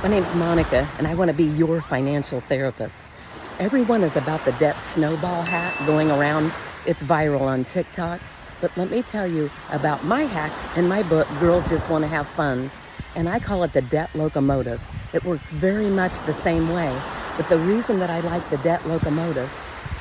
My name's Monica, and I want to be your financial therapist. Everyone is about the debt snowball hack going around. It's viral on TikTok. But let me tell you about my hack in my book, Girls Just Want to Have Funds. And I call it the debt locomotive. It works very much the same way. But the reason that I like the debt locomotive,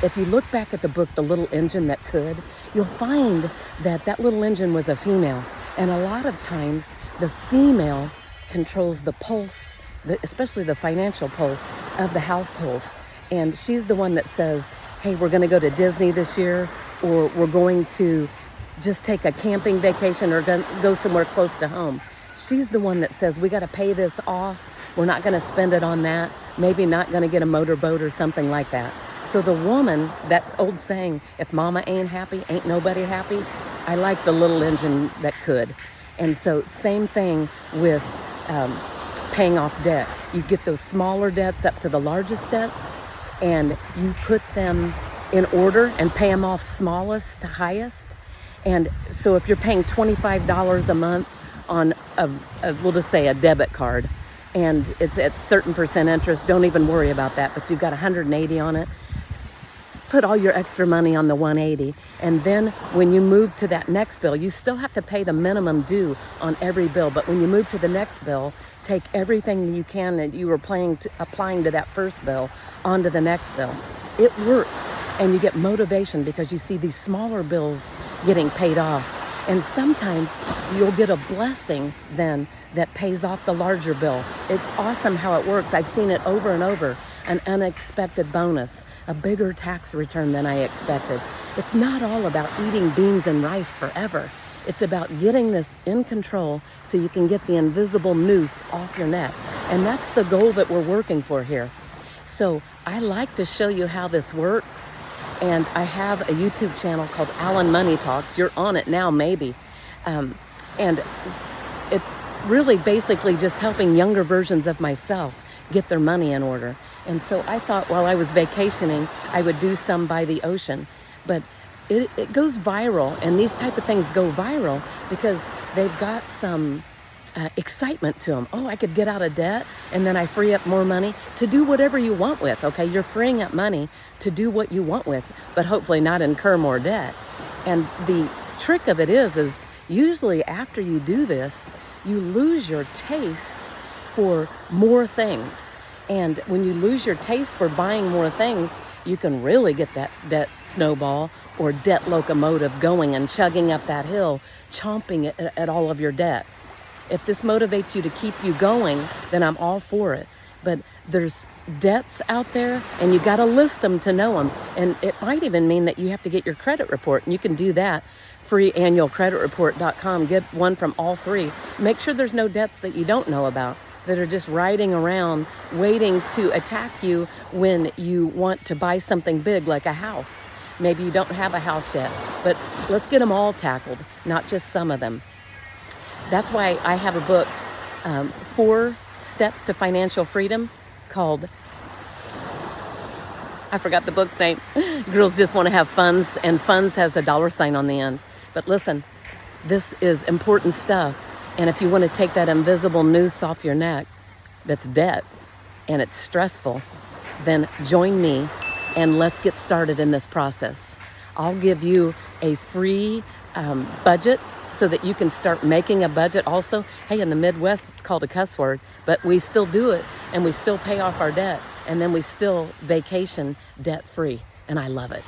if you look back at the book, The Little Engine That Could, you'll find that that little engine was a female. And a lot of times, the female controls the pulse, especially the financial pulse of the household. And she's the one that says, hey, we're going to go to Disney this year, or we're going to just take a camping vacation or go somewhere close to home. She's the one that says, we got to pay this off. We're not going to spend it on that. Maybe not going to get a motorboat or something like that. So the woman, that old saying, if mama ain't happy, ain't nobody happy. I like the little engine that could. And so same thing with paying off debt. You get those smaller debts up to the largest debts, and you put them in order and pay them off smallest to highest. And so if you're paying $25 a month on we'll just say a debit card, and it's at certain percent interest, don't even worry about that, but you've got 180 on it. Put all your extra money on the 180, and then when you move to that next bill, you still have to pay the minimum due on every bill, but when you move to the next bill, take everything that you can that you were applying to that first bill onto the next bill. It works, and you get motivation because you see these smaller bills getting paid off, and sometimes you'll get a blessing then that pays off the larger bill. It's awesome how it works. I've seen it over and over, an unexpected bonus, a bigger tax return than I expected. It's not all about eating beans and rice forever. It's about getting this in control so you can get the invisible noose off your neck. And that's the goal that we're working for here. So I like to show you how this works. And I have a YouTube channel called Alan Money Talks. You're on it now, maybe. And it's really basically just helping younger versions of myself get their money in order. And so I thought while I was vacationing, I would do some by the ocean. But it goes viral, and these type of things go viral because they've got some excitement to them. Oh, I could get out of debt, and then I free up more money to do whatever you want with, okay? You're freeing up money to do what you want with, but hopefully not incur more debt. And the trick of it is usually after you do this, you lose your taste for more things. And when you lose your taste for buying more things, you can really get that debt snowball or debt locomotive going and chugging up that hill, chomping at all of your debt. If this motivates you to keep you going, then I'm all for it. But there's debts out there, and you got to list them to know them. And it might even mean that you have to get your credit report, and you can do that. freeannualcreditreport.com. Get one from all three. Make sure there's no debts that you don't know about that are just riding around waiting to attack you when you want to buy something big like a house. Maybe you don't have a house yet, but let's get them all tackled, not just some of them. That's why I have a book, 4 Steps to Financial Freedom, called, I forgot the book's name, Girls Just Want to Have Funds, and funds has a $sign on the end. But listen, this is important stuff. And if you want to take that invisible noose off your neck that's debt and it's stressful, then join me and let's get started in this process. I'll give you a free budget so that you can start making a budget also. Hey, in the Midwest, it's called a cuss word, but we still do it, and we still pay off our debt, and then we still vacation debt free, and I love it.